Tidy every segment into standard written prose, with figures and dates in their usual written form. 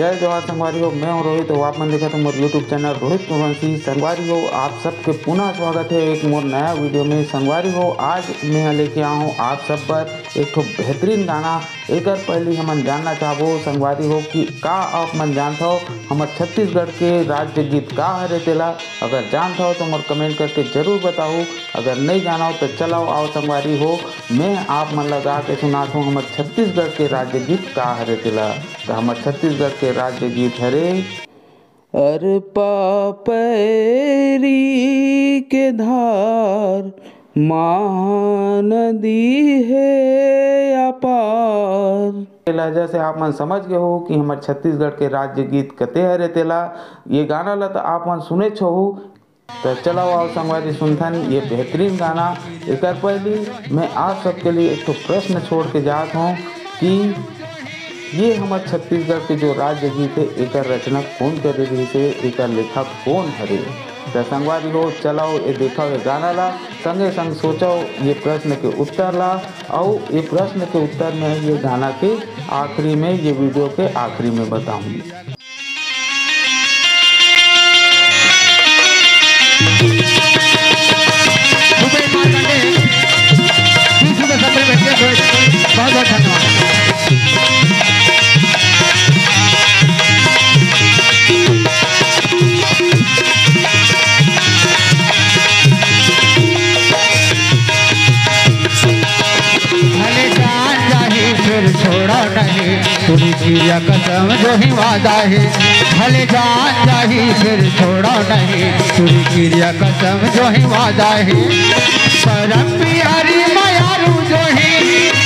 जय जवाहर संगवारी हो। मैं हूं रोहित। आप मन देखा तुम्हारे यूट्यूब चैनल रोहित कुरवंशी संगवारी हो। आप सबके पुनः स्वागत है एक मोर नया वीडियो में। संगवारी हो, आज मैं लेके आया हूँ आप सब पर एक तो बेहतरीन गाना। एक पहले हमन जानना चाहबो संगवारी हो कि का आप मन जानता हो हमार छत्तीसगढ़ के राज्य गीत का हरे तेला। अगर जानता हो तो मोर कमेंट करके जरूर बताओ। अगर नहीं जाना हो तो चलाओ आओ संगवारी हो, मैं आप मन लगा के सुनाता हूँ हमार छत्तीसगढ़ के राज्य गीत का हरे तेला। तो हमार छत्तीसगढ़ के राज्य गीत हरे अरे पापरी के धार महानदी है अपार। लहजा से आप मन समझ गए हो कि हमारे छत्तीसगढ़ के राज्य गीत कते हरे तेला। ये गाना ला तो आप मन सुने छो। तो चलो आओ संगवारी सुनथन ये बेहतरीन गाना। एक पहले मैं आप सबके लिए एक तो प्रश्न छोड़ के जाता हूँ कि ये हमारे छत्तीसगढ़ के जो राज्य गीत है एक रचना कौन कर रही है, एक लेखक कौन हरे। तो संगवारी हो चलाओ ये देखा ये गाना ला, संगे संग सोचो ये प्रश्न के उत्तर ला। और ये प्रश्न के उत्तर में ये गाना के आखिरी में, ये वीडियो के आखिरी में बताऊंगी। बहुत बहुत धन्यवाद। छोड़ा नहीं तुझी क्रिया कसम जो ही वादा है, भले जान जाही फिर छोड़ा नहीं तुझी क्रिया कसम जो ही वादा है। परम प्यारी मायारू जो ही,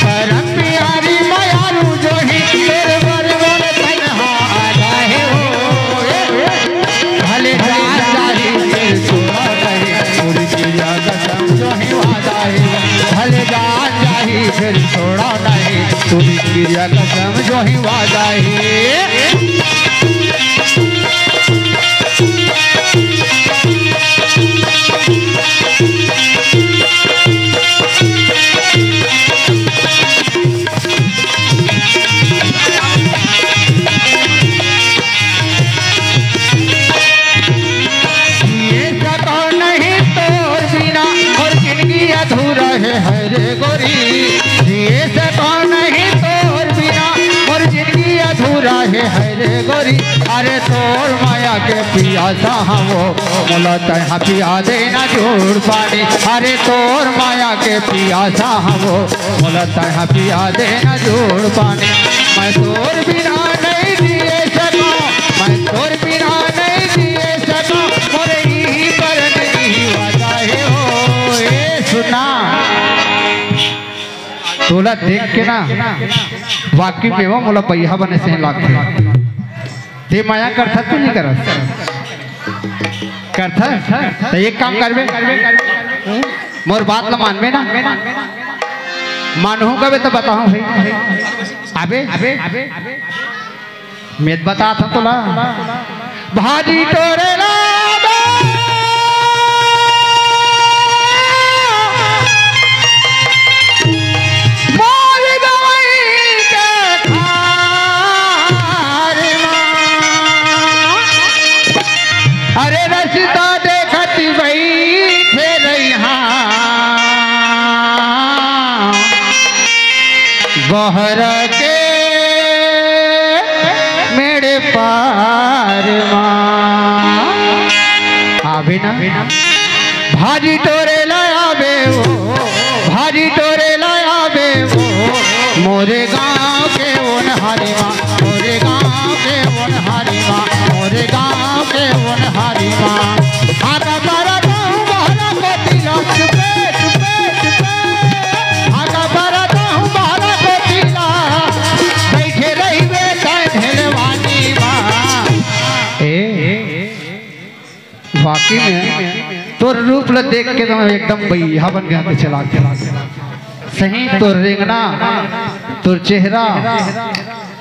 परम प्यारी मायारू जो ही तेरे बरबर तन्हा आधा है हो। भले जान जाही फिर छोड़ा नहीं तुझी क्रिया कसम जो ही वादा है, भले जान जाही फिर छोड़ा नहीं तुझी क्रिया कसम जो ही वादा है। अधूरा है हरे गोरी ये सको नहीं तोर बिना और जिंदगी अधूरा है हरे गोरी। अरे तोर माया के पियासा वो मोला तहा पिया देना जोड़ पानी। अरे तोर माया के पियासा वो मोला तहा पिया देना जोड़ पानी। मैं तोर बिना नहीं जिए सको, मैं तोर बिना नहीं जिए सको, मोरे ही पर नहीं वादा है हो। सुना तोला देख के ना वाकई में वो मोला पैहा बने से लागते ते माया करता तू नहीं करता तो एक काम करबे मोर बात ला मानबे ना, मानहू कबे तो बताऊं भाई। अबे मैं बता था तोला भाजी तोरे ला बहर के मेरे पार आवे ना भाजी तोरे लाया बे वो, भाजी तोरे लाया बे वो मोरे गाँव के उन हरी माँ, मोरे गाँव के उन हरी माँ, मोरे गाँव के उन हरी माँ। आगा बारा गाँव बहरा को तिलक चुपे चुपे चुपे, आगा बारा गाँव बहरा को तिलक बैठे रही बेटा ढेलवानी माँ। वाकई में तोर रूप ला देख के तो एकदम भैया बन गया चला सही। तोर रेंगना तोर चेहरा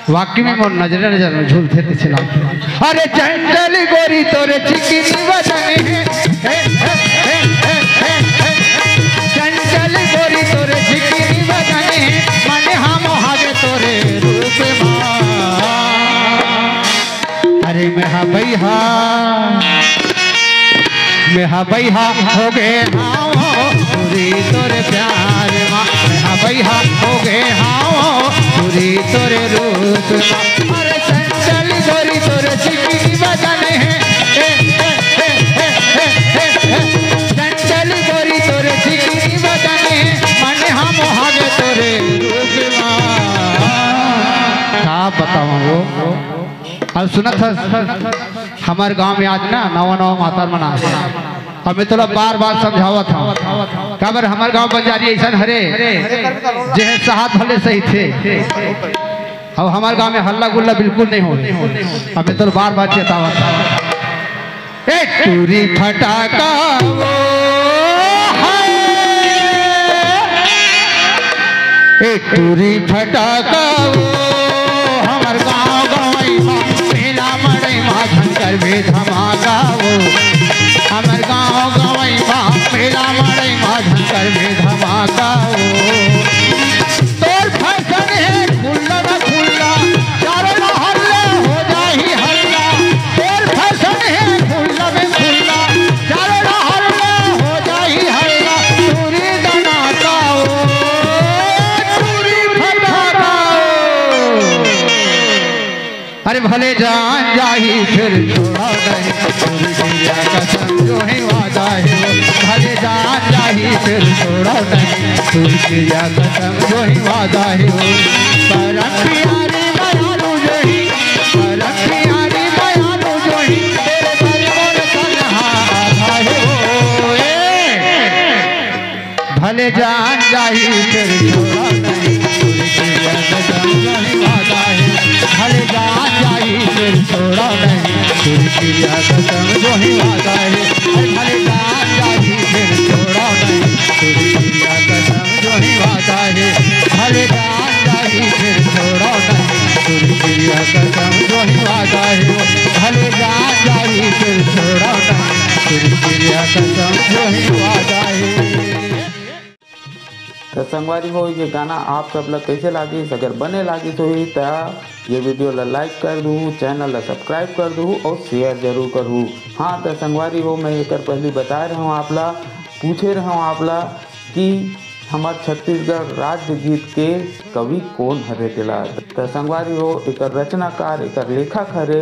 वाकई में मोर नजर नजर में झूलते थे चला। अरे चंचल गोरी तोरे चिकनी बदन चंचल गोरी तोरे चिकनी बदन मन हम हागे तोरे रूप माँ। अरे मैं बैहा हो गए हाँ पूरी तोरे प्यार माँ, मैं बैहा हो गए हाँ पूरी तोरे रूप माँ। अरे चंचल गोरी तोरे सिकी बदन है, चंचल गोरी तोरे सिकी बदन है, मन हम हागे तोरे रूप माँ। क्या बताऊँ वो अब सुना था हमारे गांव में आज ना नवा माता मना हमें तो बार बार समझावा था काबर हमारे गांव बंजारी ऐसा हरे जे साहब भले सही थे। अब हमारे गांव में हल्ला गुल्ला बिल्कुल नहीं हो, हमें तो बार बार चेतावा था। ए टूरी फटाका वो ए टूरी फटाका वो हमारे गाँव गवई मेला मड़ई माँ शंकर भी धमाका वो हमारे गाँव गवई माँ मेला मड़ई माँ शंकर भी धमाका वो। तोर फैशन है खुल्ला न खुल्ला चारों मोहल्ले हो जाही हल्ला, तोर फैशन है खुल्ला में खुल्ला चारों मोहल्ले हो जाही हल्ला। टूरी दनाका वो टूरी फटाका अरे भले जान जाही फिर छोड़ा नहीं पूरी दुनिया कसम जो है वादा है भले जान जाही फिर छोड़ा नहीं पूरी दुनिया कसम जो है वादा है। परम प्यारी दयालु जो ही परम प्यारी दयालु जो ही तेरे परिवार तन्हा आधा है वो भले जान जाही फिर छोड़ा नहीं पूरी दुनिया कसम जो है वादा है भले जान जाही फिर छोड़ा नहीं पूरी क्रिया कसम जो ही वादा है। भले जान जाही फिर छोड़ा नहीं पूरी क्रिया कसम जो ही वादा है भले जान जाही फिर छोड़ा नहीं पूरी क्रिया कसम जो ही वादा है भले जान जाही फिर छोड़ा नहीं पूरी क्रिया कसम जो ही वादा है। तो संगवारी हो ये गाना आप सब लोग कैसे लागिस, अगर बने लागिस होई तो ये वीडियो ला लाइक कर दूँ, चैनल ला सब्सक्राइब कर दूँ और शेयर जरूर करूँ। हाँ तो संगवारी हो मैं एक पहले बता रहा हूँ आपला पूछे रहा हूँ आपला कि हमारे छत्तीसगढ़ राज्य गीत के कवि कौन हरे तेला। तो संगवारी हो एक रचनाकार एक लेखक हरे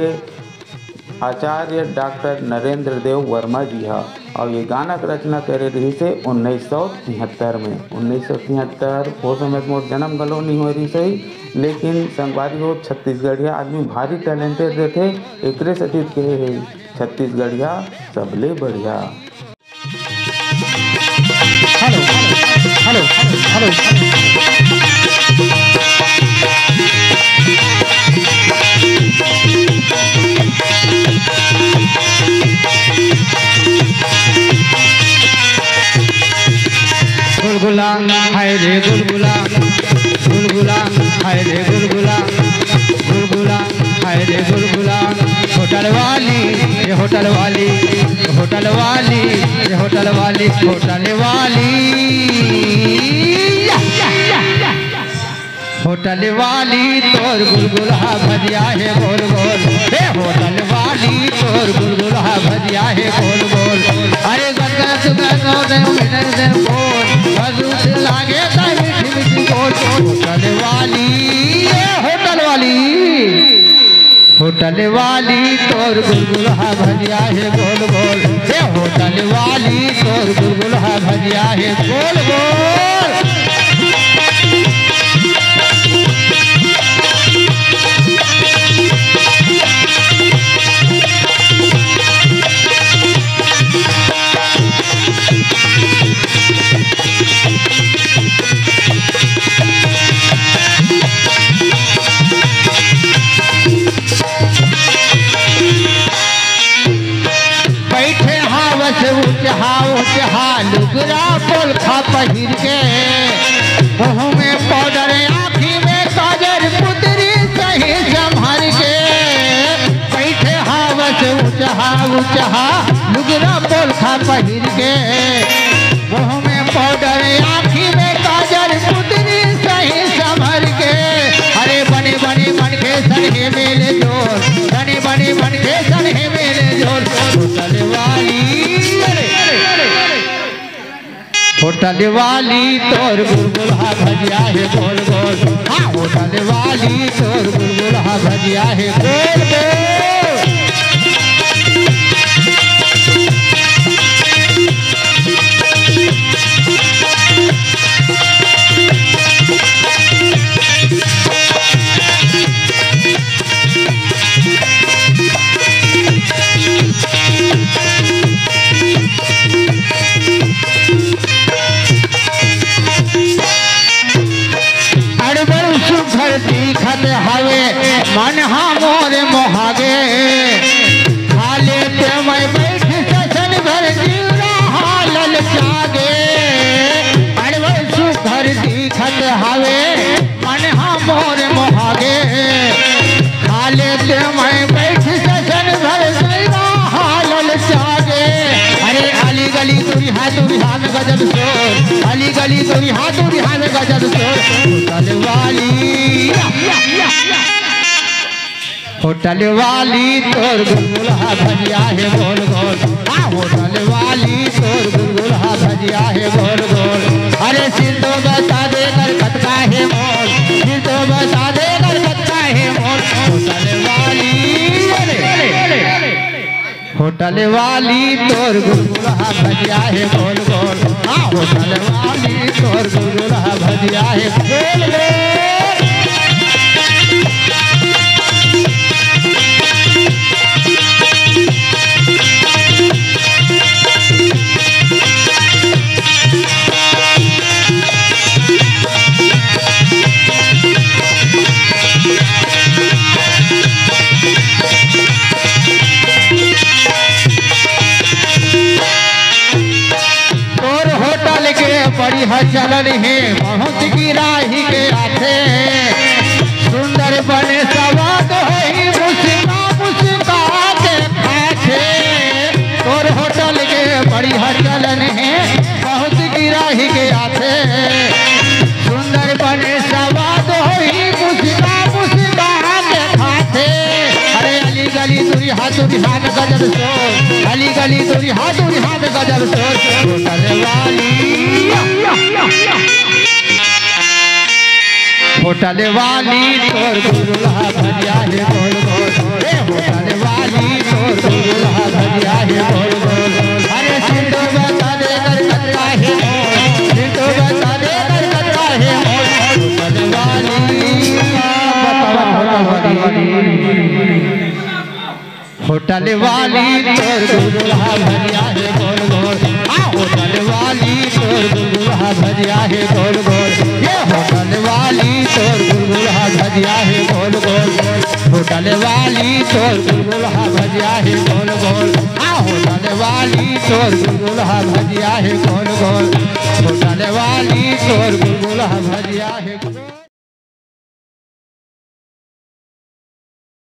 आचार्य डॉक्टर नरेंद्र देव वर्मा जी हा और ये गाना का रचना करे रही से 1973 में 1973 वो समय मोर जन्म गलो नहीं हो रही सही, लेकिन संगवारी हो छत्तीसगढ़िया आदमी भारी टैलेंटेड रहते एक सतीत के है छत्तीसगढ़िया सबले बढ़िया। हेलो हेलो हेलो गुलगुला हाय रे गुलगुला गुलगुला हाय रे गुलगुला गुलगुला हाय रे गुलगुला होटल वाली ये होटल वाली होटल वाली ये होटल वाली होटल वाली होटल वाली तोर गुलगुला भजिया है गोल गोल हे होटल वाली तोर गुलगुला भजिया है गोल गोल। अरे गंगा सुगंगा दे मिलन दे बोल बाजू से लागे ताई मीठी मीठी बोल होटल वाली ये होटल वाली होटल वाली तोर गुलगुला भजिया है गोल गोल हे होटल वाली तोर गुलगुला भजिया है गोल गोल। लुगरा पोल खा पहिर के मुँह में पाउडर आँखी में काजर पुतरी सही संभर के बैठे हावस ऊँचा लुगरा पोल खा पहिर के मुँह में पाउडर आँखी में काजर पुतरी सही संभर के। अरे बने बने मन के सहे मेले जोर बने बने मन के होटल वाली तोर गुलगुला भजिया है गोल गोल। हाँ होटल वाली तोर गुलगुला भजिया है गोल गोल। दिखत हवे मन मोर मोहागे खाले ते मैं बैठ ससन भर जीरा हालल जागे। अड़वर सुखर दिखत हवे मन मोर मोहागे खाले ते मैं बैठ ससन भर जीरा हालल जागे। अरे अली गली दुरिहा में गजब शोर, अली गली दुरिहा में गजब शोर। होटल वाली तोर गुलगुला भजिया है गोल गोल। होटल वाली तोर गुलगुला भजिया है गोल गोल। अरे सिर तो बता दे करकत का है मोल, सिर तो बता दे करकत का है मोल। होटल वाली तोर गुलगुला भजिया है गोल गोल। होटल वाली तोर गुलगुला भजिया है गोल गोल। बड़ी चलन है बहुत गिराही के आथे सुंदर बने सवाद है मुस्का मुस्का के खाथे। तोर होटल के बड़ी चलन है बहुत गिराही के आथे सुंदर बने सवाद है मुस्का मुस्का के खाथे। अरे अली गली दुरिहा में गजब शोर, अली गली दुरिहा में गजब शोर। होटल वाली होटल वाली तोर गुलगुला भजिया है गोल गोल। होटल वाली तोर गुलगुला भजिया है गोल गोल। अरे सिर तो बता दे करकत का है मोल, सिर तो बता दे करकत का है मोल। होटल वाली होटल वाली तोर गुलगुला भजिया है गोल गोल। होटल वाली तोर गुलगुला भजिया है गोल गोल। ये होटल वाली तोर गुलगुला भजिया है गोल गोल। होटल वाली तोर गुलगुला भजिया है गोल गोल। होटल वाली तोर गुलगुला भजिया है गोल गोल।